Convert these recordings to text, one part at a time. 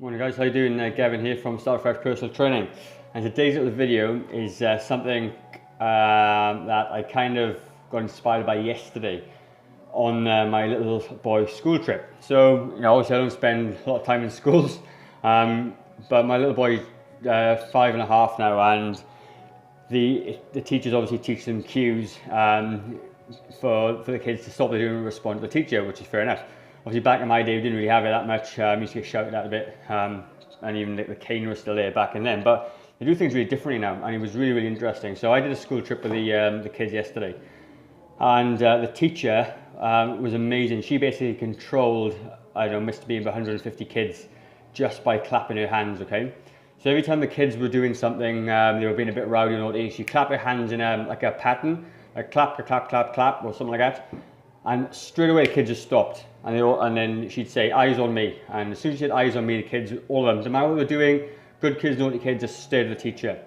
Morning guys, how you doing? Gavin here from Start Fresh Personal Training, and today's little video is something that I kind of got inspired by yesterday on my little boy's school trip. So, obviously I don't spend a lot of time in schools, but my little boy's 5.5 now, and the teachers obviously teach them cues for the kids to stop what they're doing and respond to the teacher, which is fair enough. Obviously back in my day we didn't really have it that much. Used to get shouted at a bit, and even the cane was still there back in then, but they do things really differently now, and it was really interesting. So I did a school trip with the kids yesterday, and the teacher was amazing. She basically controlled, I don't know, must be about 150 kids just by clapping her hands, okay? So every time the kids were doing something, they were being a bit rowdy or naughty, she'd clap her hands in like a pattern, like clap, clap, clap, clap, or something like that. And straight away the kids just stopped, and then she'd say, eyes on me. And as soon as she said eyes on me, the kids, all of them, no matter what they were doing, good kids, naughty kids, just stared at the teacher.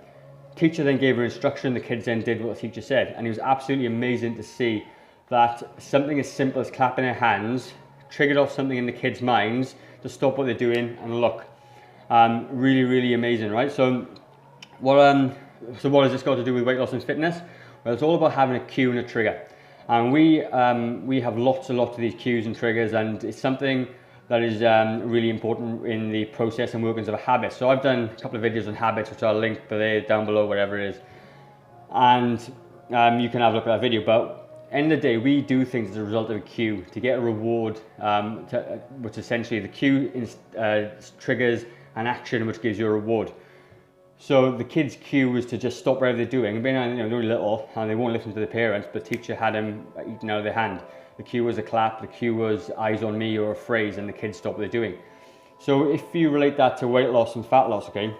Teacher then gave her instruction, the kids then did what the teacher said. And it was absolutely amazing to see that something as simple as clapping their hands triggered off something in the kids' minds to stop what they're doing and look. Really amazing, right? So what has this got to do with weight loss and fitness? Well, it's all about having a cue and a trigger. And we have lots of these cues and triggers, and it's something that is really important in the process and workings of a habit. So I've done a couple of videos on habits, which I'll link there down below, wherever it is, and you can have a look at that video. But end of the day, we do things as a result of a cue to get a reward, which essentially the cue triggers an action which gives you a reward. So the kids' cue was to just stop whatever they're doing. They're really little and they won't listen to the parents, but the teacher had them eating out of their hand. The cue was a clap, the cue was eyes on me or a phrase, and the kids stop what they're doing. So if you relate that to weight loss and fat loss, okay,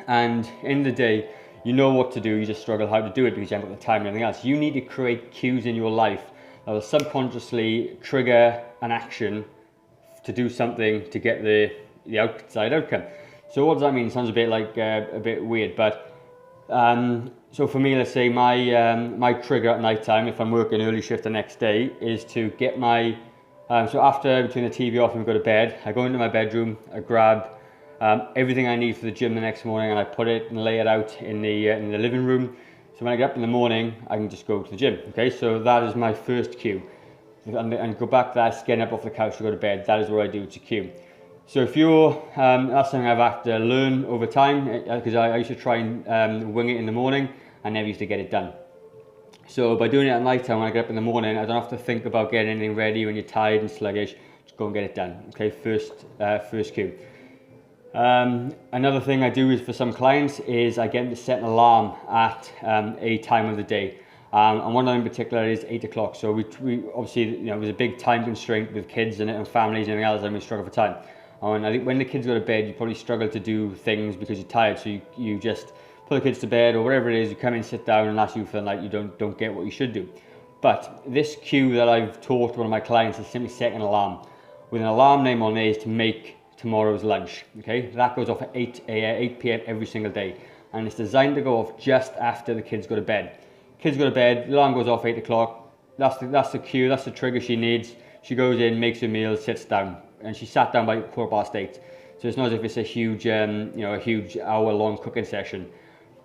and in the day, you know what to do, you just struggle how to do it because you haven't got the time and everything else. You need to create cues in your life that will subconsciously trigger an action to do something to get the outside outcome. So what does that mean? It sounds a bit like a bit weird, but so for me, let's say my trigger at night time, if I'm working early shift the next day, is to get my so after between the TV off and we go to bed, I go into my bedroom, I grab everything I need for the gym the next morning, and I put it and lay it out in the living room. So when I get up in the morning, I can just go to the gym. Okay, so that is my first cue, and go back to that, getting up off the couch to go to bed. That is what I do. It's a cue. So if you're, that's something I've had to learn over time, because I used to try and wing it in the morning. I never used to get it done. So by doing it at night time, when I get up in the morning, I don't have to think about getting anything ready when you're tired and sluggish. Just go and get it done. Okay, first cue. Another thing I do is for some clients is I get them to set an alarm at a time of the day. And one of them in particular is 8 o'clock. So we obviously, there's a big time constraint with kids and families and everything else, and we struggle for time. And I think when the kids go to bed, you probably struggle to do things because you're tired. So you just put the kids to bed or whatever it is, you come in, sit down, and that's you for the night. You don't get what you should do. But this cue that I've taught one of my clients is simply setting an alarm. With an alarm name on there is to make tomorrow's lunch. Okay, that goes off at 8 p.m. every single day. And it's designed to go off just after the kids go to bed. Kids go to bed, the alarm goes off 8 o'clock. That's the cue, that's the trigger she needs. She goes in, makes her meal, sits down. And she sat down by 8:15. So it's not as if it's a huge, a huge hour-long cooking session.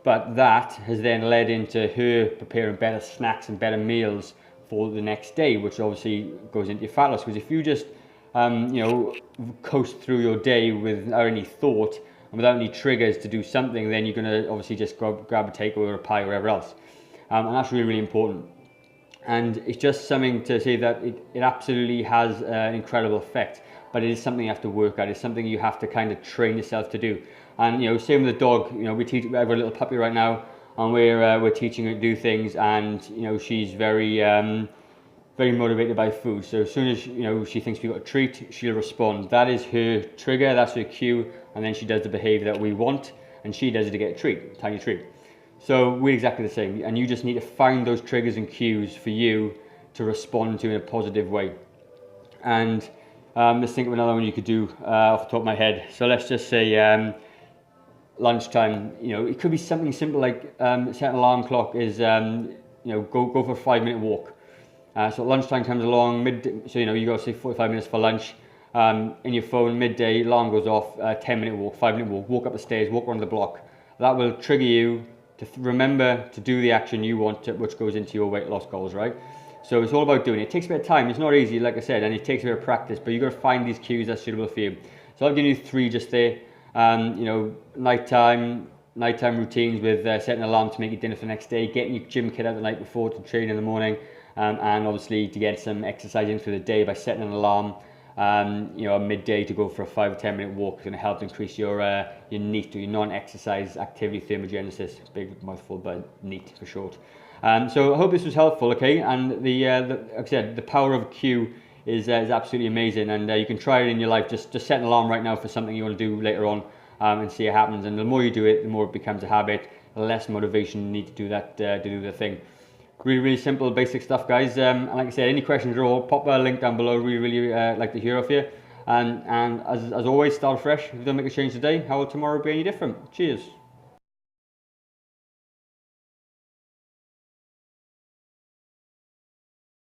But that has then led into her preparing better snacks and better meals for the next day, which obviously goes into your fat loss. Because if you just, coast through your day without any thought and without any triggers to do something, then you're going to obviously just grab a takeaway or a pie or whatever else. And that's really important. And it's just something to say that it absolutely has an incredible effect. But it is something you have to work at. It's something you have to kind of train yourself to do. And same with the dog. We have a little puppy right now, and we're teaching her to do things. And she's very motivated by food. So as soon as she thinks we've got a treat, she'll respond. That is her trigger. That's her cue. And then she does the behaviour that we want, and she does it to get a treat, a tiny treat. So we're exactly the same. And you just need to find those triggers and cues for you to respond to in a positive way. And let's think of another one you could do off the top of my head. So let's just say lunchtime. It could be something simple like set an alarm clock is go for a 5-minute walk. So lunchtime comes along, so you got to say 45 minutes for lunch. in your phone, midday, alarm goes off, 10-minute walk, 5-minute walk up the stairs, walk around the block. That will trigger you to remember to do the action you want, which goes into your weight loss goals, right? So it's all about doing it. It takes a bit of time. It's not easy, like I said, and it takes a bit of practice, but you've got to find these cues that's suitable for you. So I've given you 3 just there. You know, nighttime routines with setting an alarm to make your dinner for the next day, getting your gym kit out the night before to train in the morning, and obviously to get some exercise in through the day by setting an alarm. You know, at midday to go for a 5 or 10 minute walk is going to help increase your NEAT, or your non-exercise activity thermogenesis. Big mouthful, but NEAT for short. So I hope this was helpful, okay? And like I said, the power of a cue is absolutely amazing, and you can try it in your life. Just set an alarm right now for something you want to do later on, and see what happens. And the more you do it, the more it becomes a habit, the less motivation you need to do that, to do the thing. Really simple, basic stuff, guys. And like I said, any questions at all, pop a link down below. Really like to hear of you. And as always, start fresh. If you don't make a change today, how will tomorrow be any different? Cheers.